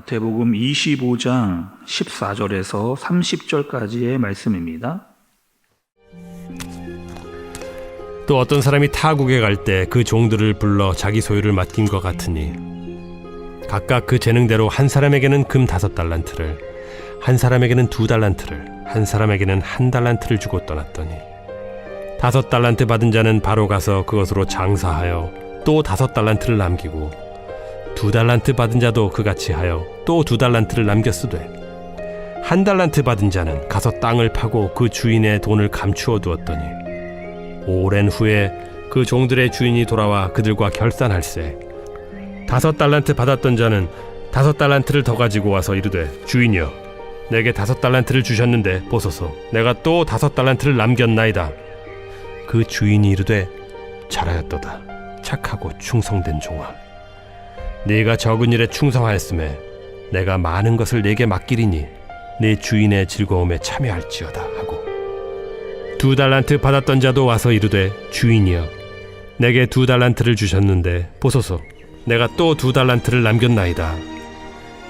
마태복음 25장 14절에서 30절까지의 말씀입니다. 또 어떤 사람이 타국에 갈 때 그 종들을 불러 자기 소유를 맡긴 것 같으니 각각 그 재능대로 한 사람에게는 금 5달란트를, 한 사람에게는 2달란트를, 한 사람에게는 1달란트를 주고 떠났더니 5달란트 받은 자는 바로 가서 그것으로 장사하여 또 5달란트를 남기고 2달란트 받은 자도 그같이 하여 또 2달란트를 남겼으되 1달란트 받은 자는 가서 땅을 파고 그 주인의 돈을 감추어 두었더니 오랜 후에 그 종들의 주인이 돌아와 그들과 결산할세 5달란트 받았던 자는 5달란트를 더 가지고 와서 이르되 주인이여 내게 5달란트를 주셨는데 보소서 내가 또 5달란트를 남겼나이다. 그 주인이 이르되 잘하였도다 착하고 충성된 종아 네가 적은 일에 충성하였음에 내가 많은 것을 네게 맡기리니 네 주인의 즐거움에 참여할지어다 하고 2달란트 받았던 자도 와서 이르되 주인이여 내게 2달란트를 주셨는데 보소서 내가 또 2달란트를 남겼나이다.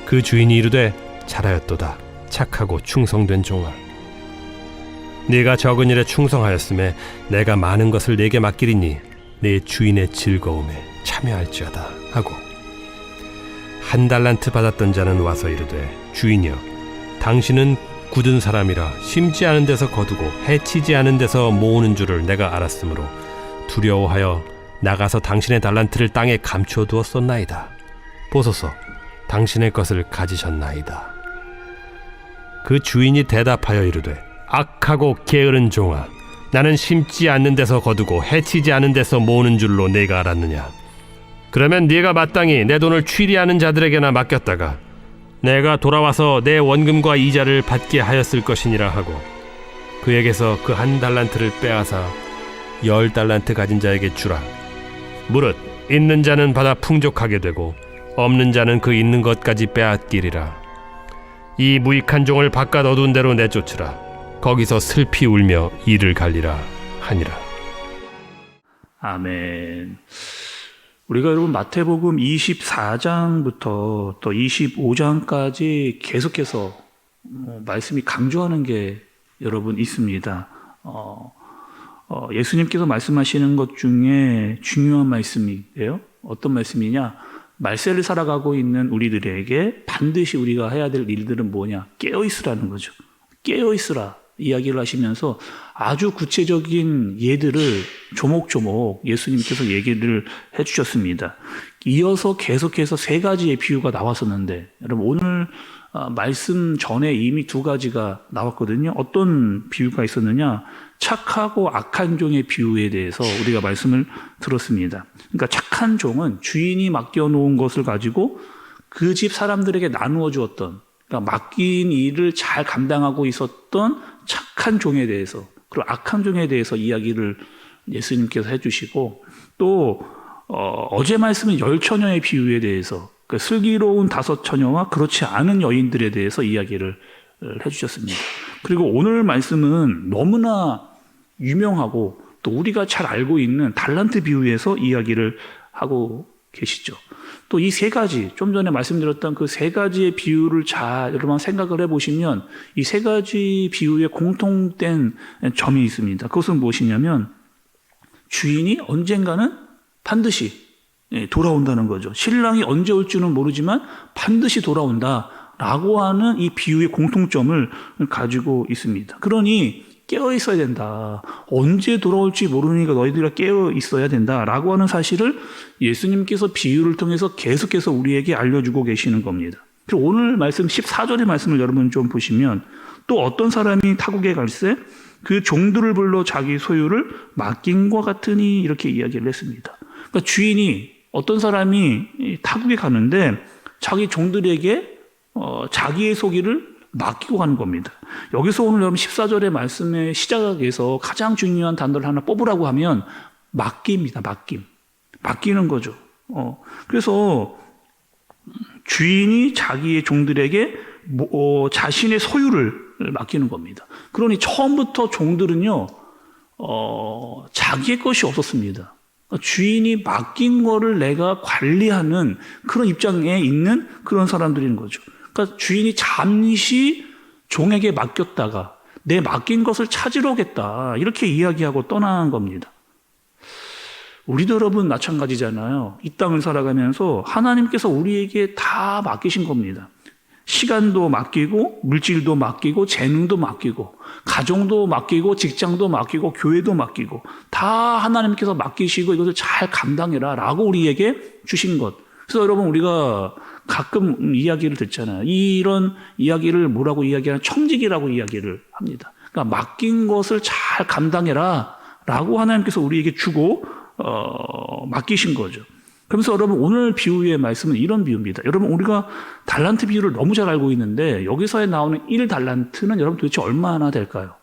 그 주인이 이르되 잘하였도다 착하고 충성된 종아 네가 적은 일에 충성하였음에 내가 많은 것을 네게 맡기리니 네 주인의 즐거움에 참여할지어다 하고 1달란트 받았던 자는 와서 이르되 주인이여 당신은 굳은 사람이라 심지 않은 데서 거두고 해치지 않은 데서 모으는 줄을 내가 알았으므로 두려워하여 나가서 당신의 달란트를 땅에 감추어 두었었나이다. 보소서 당신의 것을 가지셨나이다. 그 주인이 대답하여 이르되 악하고 게으른 종아 나는 심지 않는 데서 거두고 해치지 않은 데서 모으는 줄로 네가 알았느냐. 그러면 네가 마땅히 내 돈을 취리하는 자들에게나 맡겼다가 내가 돌아와서 내 원금과 이자를 받게 하였을 것이니라 하고 그에게서 그 1달란트를 빼앗아 10달란트 가진 자에게 주라. 무릇 있는 자는 받아 풍족하게 되고 없는 자는 그 있는 것까지 빼앗기리라. 이 무익한 종을 바깥 어두운 데로 내쫓으라. 거기서 슬피 울며 이를 갈리라 하니라. 아멘. 우리가 여러분 마태복음 24장부터 또 25장까지 계속해서 말씀이 강조하는 게 여러분 있습니다. 예수님께서 말씀하시는 것 중에 중요한 말씀이에요. 어떤 말씀이냐? 말세를 살아가고 있는 우리들에게 반드시 우리가 해야 될 일들은 뭐냐? 깨어있으라는 거죠. 깨어있으라 이야기를 하시면서 아주 구체적인 예들을 조목조목 예수님께서 얘기를 해주셨습니다. 이어서 계속해서 3가지의 비유가 나왔었는데 여러분 오늘 말씀 전에 이미 2가지가 나왔거든요. 어떤 비유가 있었느냐? 착하고 악한 종의 비유에 대해서 우리가 말씀을 들었습니다. 그러니까 착한 종은 주인이 맡겨놓은 것을 가지고 그 집 사람들에게 나누어 주었던, 그러니까 맡긴 일을 잘 감당하고 있었던 착한 종에 대해서, 그리고 악한 종에 대해서 이야기를 예수님께서 해주시고, 또 어제 말씀은 10처녀의 비유에 대해서, 그 슬기로운 5처녀와 그렇지 않은 여인들에 대해서 이야기를 해주셨습니다. 그리고 오늘 말씀은 너무나 유명하고 또 우리가 잘 알고 있는 달란트 비유에서 이야기를 하고 계시죠. 또 이 3가지, 좀 전에 말씀드렸던 그 3가지의 비유를 잘 여러분 생각을 해보시면 이 3가지 비유에 공통된 점이 있습니다. 그것은 무엇이냐면 주인이 언젠가는 반드시 돌아온다는 거죠. 신랑이 언제 올지는 모르지만 반드시 돌아온다라고 하는 이 비유의 공통점을 가지고 있습니다. 그러니 깨어 있어야 된다. 언제 돌아올지 모르니까 너희들이 깨어 있어야 된다라고 하는 사실을 예수님께서 비유를 통해서 계속해서 우리에게 알려주고 계시는 겁니다. 그리고 오늘 말씀 14절의 말씀을 여러분 좀 보시면 또 어떤 사람이 타국에 갈새 그 종들을 불러 자기 소유를 맡긴과 같으니 이렇게 이야기를 했습니다. 그러니까 주인이 어떤 사람이 타국에 가는데 자기 종들에게 자기의 소유를 맡기고 가는 겁니다. 여기서 오늘 여러분 14절의 말씀의 시작에서 가장 중요한 단어를 하나 뽑으라고 하면 맡깁니다. 맡기는 거죠. 그래서 주인이 자기의 종들에게 자신의 소유를 맡기는 겁니다. 그러니 처음부터 종들은요 자기의 것이 없었습니다. 주인이 맡긴 거를 내가 관리하는 그런 입장에 있는 그런 사람들인 거죠. 그러니까 주인이 잠시 종에게 맡겼다가 내 맡긴 것을 찾으러 오겠다 이렇게 이야기하고 떠난 겁니다. 우리도 여러분 마찬가지잖아요. 이 땅을 살아가면서 하나님께서 우리에게 다 맡기신 겁니다. 시간도 맡기고 물질도 맡기고 재능도 맡기고 가정도 맡기고 직장도 맡기고 교회도 맡기고 다 하나님께서 맡기시고 이것을 잘 감당해라 라고 우리에게 주신 것. 그래서 여러분 우리가 가끔 이야기를 듣잖아요. 이런 이야기를 뭐라고 이야기하냐, 청직이라고 이야기를 합니다. 그러니까 맡긴 것을 잘 감당해라 라고 하나님께서 우리에게 주고 맡기신 거죠. 그러면서 여러분 오늘 비유의 말씀은 이런 비유입니다. 여러분 우리가 달란트 비유를 너무 잘 알고 있는데 여기서 나오는 1달란트는 여러분 도대체 얼마나 될까요?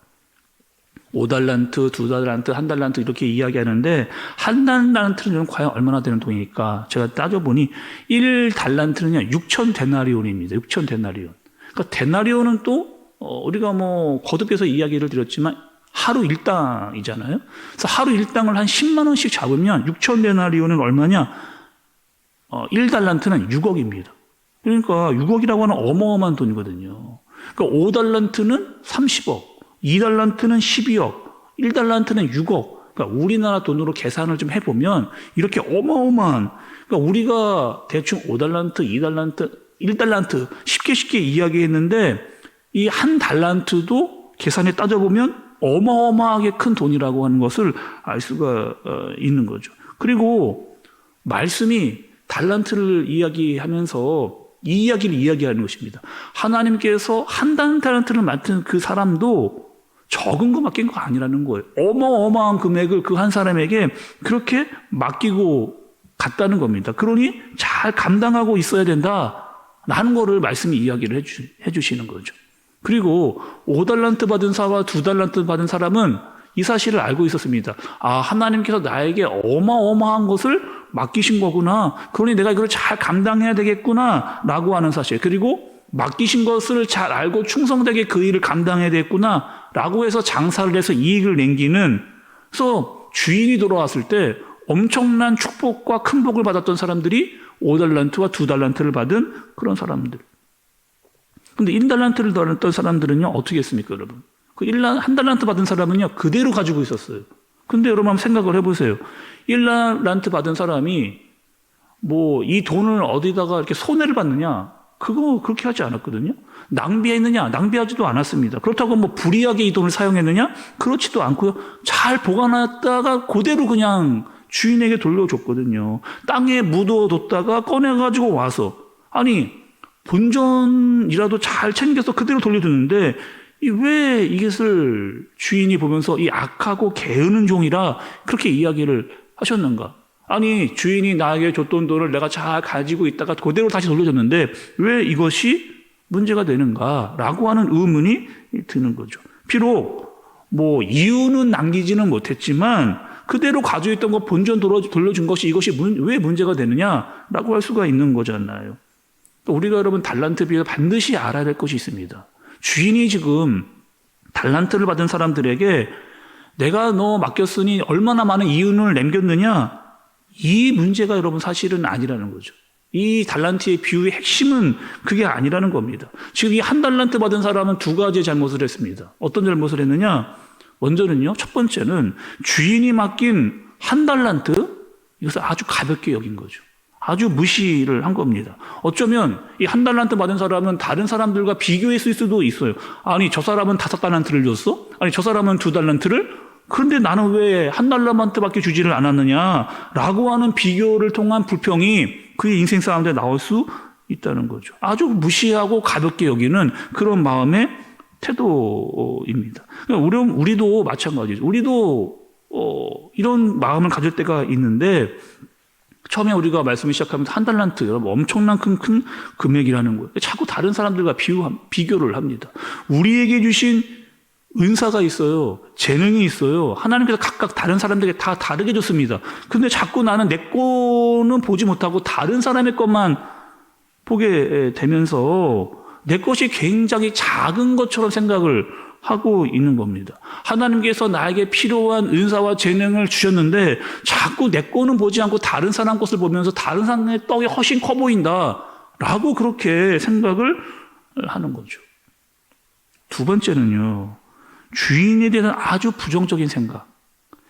5달란트, 2달란트, 1달란트 이렇게 이야기하는데 1달란트는 과연 얼마나 되는 돈일까? 제가 따져보니 1달란트는요 6,000데나리온입니다. 6,000데나리온. 그러니까 데나리온은 또 우리가 뭐 거듭해서 이야기를 드렸지만 하루 일당이잖아요. 그래서 하루 일당을 한 10만 원씩 잡으면 6,000데나리온은 얼마냐? 1달란트는 6억입니다. 그러니까 6억이라고 하는 어마어마한 돈이거든요. 그러니까 5달란트는 30억, 2달란트는 12억, 1달란트는 6억. 그러니까 우리나라 돈으로 계산을 좀 해보면 이렇게 어마어마한, 그러니까 우리가 대충 5달란트, 2달란트, 1달란트 쉽게 이야기했는데 이 한 달란트도 계산에 따져보면 어마어마하게 큰 돈이라고 하는 것을 알 수가 있는 거죠. 그리고 말씀이 달란트를 이야기하면서 이 이야기를 이야기하는 것입니다. 하나님께서 한 달란트를 맡은 그 사람도 적은 거 맡긴 거 아니라는 거예요. 어마어마한 금액을 그 한 사람에게 그렇게 맡기고 갔다는 겁니다. 그러니 잘 감당하고 있어야 된다라는 거를 말씀이 이야기를 해주시는 거죠. 그리고 5달란트 받은 사람과 2달란트 받은 사람은 이 사실을 알고 있었습니다. 아, 하나님께서 나에게 어마어마한 것을 맡기신 거구나. 그러니 내가 이걸 잘 감당해야 되겠구나 라고 하는 사실. 그리고 맡기신 것을 잘 알고 충성되게 그 일을 감당해야 되겠구나 라고 해서 장사를 해서 이익을 남기는, 그래서 주인이 돌아왔을 때 엄청난 축복과 큰 복을 받았던 사람들이 5달란트와 2달란트를 받은 그런 사람들. 근데 1달란트를 받았던 사람들은요, 어떻게 했습니까, 여러분? 그 1달란트 받은 사람은요, 그대로 가지고 있었어요. 근데 여러분 한번 생각을 해보세요. 1달란트 받은 사람이 뭐 이 돈을 어디다가 이렇게 손해를 받느냐? 그거 그렇게 하지 않았거든요. 낭비했느냐? 낭비하지도 않았습니다. 그렇다고 뭐 불이하게 이 돈을 사용했느냐? 그렇지도 않고요. 잘 보관했다가 그대로 그냥 주인에게 돌려줬거든요. 땅에 묻어뒀다가 꺼내가지고 와서, 아니 본전이라도 잘 챙겨서 그대로 돌려줬는데 왜 이것을 주인이 보면서 이 악하고 게으른 종이라 그렇게 이야기를 하셨는가? 아니 주인이 나에게 줬던 돈을 내가 잘 가지고 있다가 그대로 다시 돌려줬는데 왜 이것이 문제가 되는가? 라고 하는 의문이 드는 거죠. 비록 뭐 이유는 남기지는 못했지만 그대로 가지고 있던 거 본전 돌려준 것이 이것이 왜 문제가 되느냐라고 할 수가 있는 거잖아요. 우리가 여러분 달란트 비유 반드시 알아야 될 것이 있습니다. 주인이 지금 달란트를 받은 사람들에게 내가 너 맡겼으니 얼마나 많은 이윤을 남겼느냐, 이 문제가 여러분 사실은 아니라는 거죠. 이 달란트의 비유의 핵심은 그게 아니라는 겁니다. 지금 이 한 달란트 받은 사람은 두 가지 잘못을 했습니다. 어떤 잘못을 했느냐? 먼저는요, 첫 번째는 주인이 맡긴 한 달란트, 이것을 아주 가볍게 여긴 거죠. 아주 무시를 한 겁니다. 어쩌면 이 한 달란트 받은 사람은 다른 사람들과 비교했을 수도 있어요. 아니 저 사람은 5달란트를 줬어? 아니 저 사람은 2달란트를? 그런데 나는 왜 한 달란트밖에 주지를 않았느냐라고 하는 비교를 통한 불평이 그의 인생 싸움에 나올 수 있다는 거죠. 아주 무시하고 가볍게 여기는 그런 마음의 태도입니다. 우리도 마찬가지죠. 우리도 이런 마음을 가질 때가 있는데, 처음에 우리가 말씀을 시작하면서 한 달란트, 여러분 엄청난 큰 금액이라는 거예요. 자꾸 다른 사람들과 비교를 합니다. 우리에게 주신 은사가 있어요. 재능이 있어요. 하나님께서 각각 다른 사람들에게 다 다르게 줬습니다. 근데 자꾸 나는 내 거는 보지 못하고 다른 사람의 것만 보게 되면서 내 것이 굉장히 작은 것처럼 생각을 하고 있는 겁니다. 하나님께서 나에게 필요한 은사와 재능을 주셨는데 자꾸 내 거는 보지 않고 다른 사람 것을 보면서 다른 사람의 떡이 훨씬 커 보인다라고 그렇게 생각을 하는 거죠. 두 번째는요. 주인에 대한 아주 부정적인 생각.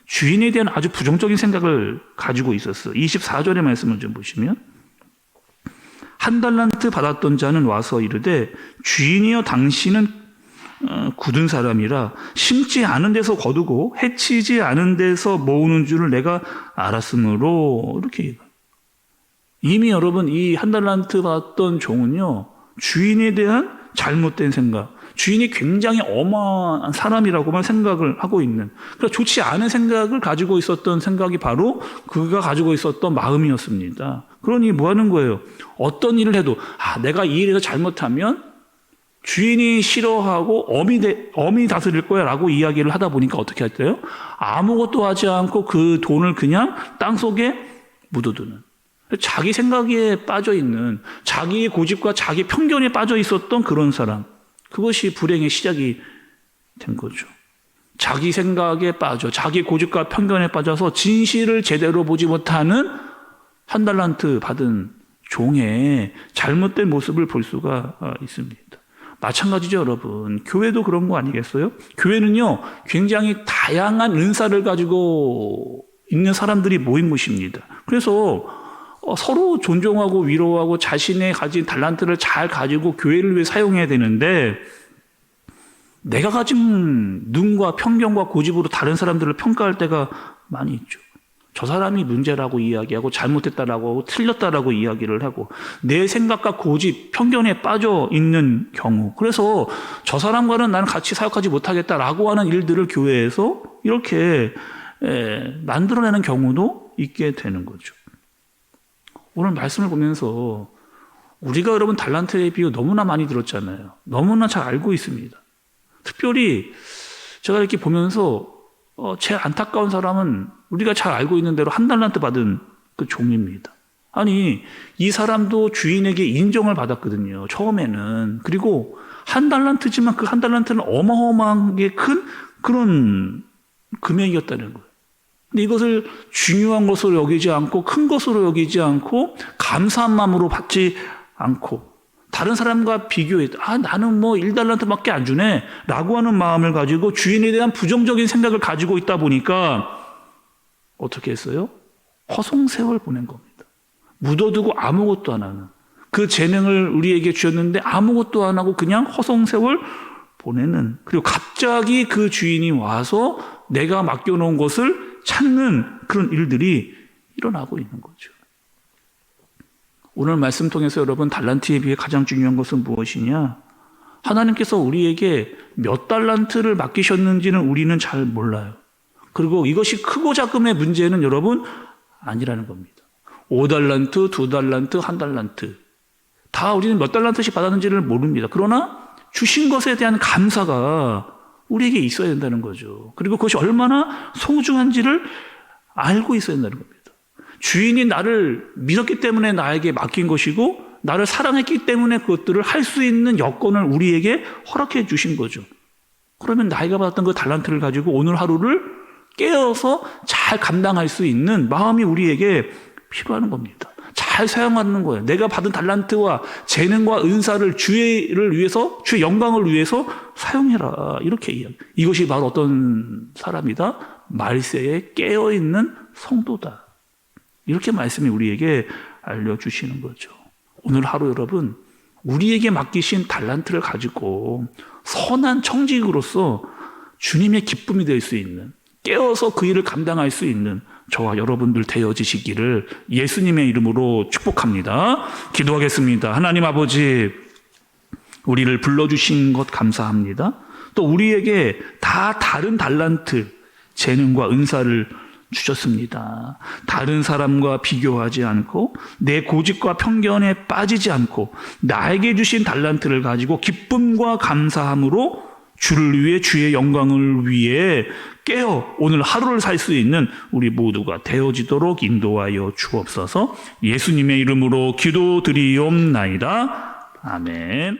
주인에 대한 아주 부정적인 생각을 가지고 있었어요. 24절의 말씀을 좀 보시면 한 달란트 받았던 자는 와서 이르되 주인이여 당신은 굳은 사람이라 심지 않은 데서 거두고 해치지 않은 데서 모으는 줄을 내가 알았으므로 이렇게 얘기해요. 이미 여러분 이 한 달란트 받았던 종은요. 주인에 대한 잘못된 생각, 주인이 굉장히 어마한 사람이라고만 생각을 하고 있는, 그러니까 좋지 않은 생각을 가지고 있었던 생각이 바로 그가 가지고 있었던 마음이었습니다. 그러니 뭐 하는 거예요? 어떤 일을 해도 내가 이 일에서 잘못하면 주인이 싫어하고 엄이 다스릴 거야 라고 이야기를 하다 보니까 어떻게 할까요? 아무것도 하지 않고 그 돈을 그냥 땅속에 묻어두는, 자기 생각에 빠져 있는, 자기의 고집과 자기 편견에 빠져 있었던 그런 사람, 그것이 불행의 시작이 된 거죠. 자기 생각에 빠져 자기 고집과 편견에 빠져서 진실을 제대로 보지 못하는 한 달란트 받은 종의 잘못된 모습을 볼 수가 있습니다. 마찬가지죠, 여러분. 교회도 그런 거 아니겠어요? 교회는요, 굉장히 다양한 은사를 가지고 있는 사람들이 모인 곳입니다. 그래서 서로 존중하고 위로하고 자신의 가진 달란트를 잘 가지고 교회를 위해 사용해야 되는데, 내가 가진 눈과 편견과 고집으로 다른 사람들을 평가할 때가 많이 있죠. 저 사람이 문제라고 이야기하고 잘못했다라고 하고 틀렸다라고 이야기를 하고 내 생각과 고집, 편견에 빠져 있는 경우, 그래서 저 사람과는 나는 같이 사역하지 못하겠다라고 하는 일들을 교회에서 이렇게 만들어내는 경우도 있게 되는 거죠. 오늘 말씀을 보면서 우리가 여러분 달란트의 비유 너무나 많이 들었잖아요. 너무나 잘 알고 있습니다. 특별히 제가 이렇게 보면서 제일 안타까운 사람은 우리가 잘 알고 있는 대로 한 달란트 받은 그 종입니다. 아니, 이 사람도 주인에게 인정을 받았거든요, 처음에는. 그리고 한 달란트지만 그 한 달란트는 어마어마하게 큰 그런 금액이었다는 거예요. 근데 이것을 중요한 것으로 여기지 않고 큰 것으로 여기지 않고 감사한 마음으로 받지 않고 다른 사람과 비교해서 나는 뭐 1달란트밖에 안 주네 라고 하는 마음을 가지고 주인에 대한 부정적인 생각을 가지고 있다 보니까 어떻게 했어요? 허송세월 보낸 겁니다. 묻어두고 아무것도 안 하는, 그 재능을 우리에게 주셨는데 아무것도 안 하고 그냥 허송세월 보내는, 그리고 갑자기 그 주인이 와서 내가 맡겨놓은 것을 찾는 그런 일들이 일어나고 있는 거죠. 오늘 말씀 통해서 여러분, 달란트에 비해 가장 중요한 것은 무엇이냐? 하나님께서 우리에게 몇 달란트를 맡기셨는지는 우리는 잘 몰라요. 그리고 이것이 크고 작음의 문제는 여러분 아니라는 겁니다. 5달란트, 2달란트, 1달란트 다 우리는 몇 달란트씩 받았는지를 모릅니다. 그러나 주신 것에 대한 감사가 우리에게 있어야 된다는 거죠. 그리고 그것이 얼마나 소중한지를 알고 있어야 된다는 겁니다. 주인이 나를 믿었기 때문에 나에게 맡긴 것이고 나를 사랑했기 때문에 그것들을 할 수 있는 여건을 우리에게 허락해 주신 거죠. 그러면 나이가 받았던 그 달란트를 가지고 오늘 하루를 깨어서 잘 감당할 수 있는 마음이 우리에게 필요한 겁니다. 잘 사용하는 거예요. 내가 받은 달란트와 재능과 은사를 주의를 위해서, 주의 영광을 위해서 사용해라. 이렇게 이야기. 이것이 바로 어떤 사람이다? 말세에 깨어있는 성도다. 이렇게 말씀이 우리에게 알려주시는 거죠. 오늘 하루 여러분, 우리에게 맡기신 달란트를 가지고 선한 청직으로서 주님의 기쁨이 될 수 있는, 깨어서 그 일을 감당할 수 있는 저와 여러분들 되어지시기를 예수님의 이름으로 축복합니다. 기도하겠습니다. 하나님 아버지, 우리를 불러주신 것 감사합니다. 또 우리에게 다 다른 달란트, 재능과 은사를 주셨습니다. 다른 사람과 비교하지 않고 내 고집과 편견에 빠지지 않고 나에게 주신 달란트를 가지고 기쁨과 감사함으로 주를 위해, 주의 영광을 위해 깨어 오늘 하루를 살 수 있는 우리 모두가 되어지도록 인도하여 주옵소서. 예수님의 이름으로 기도드리옵나이다. 아멘.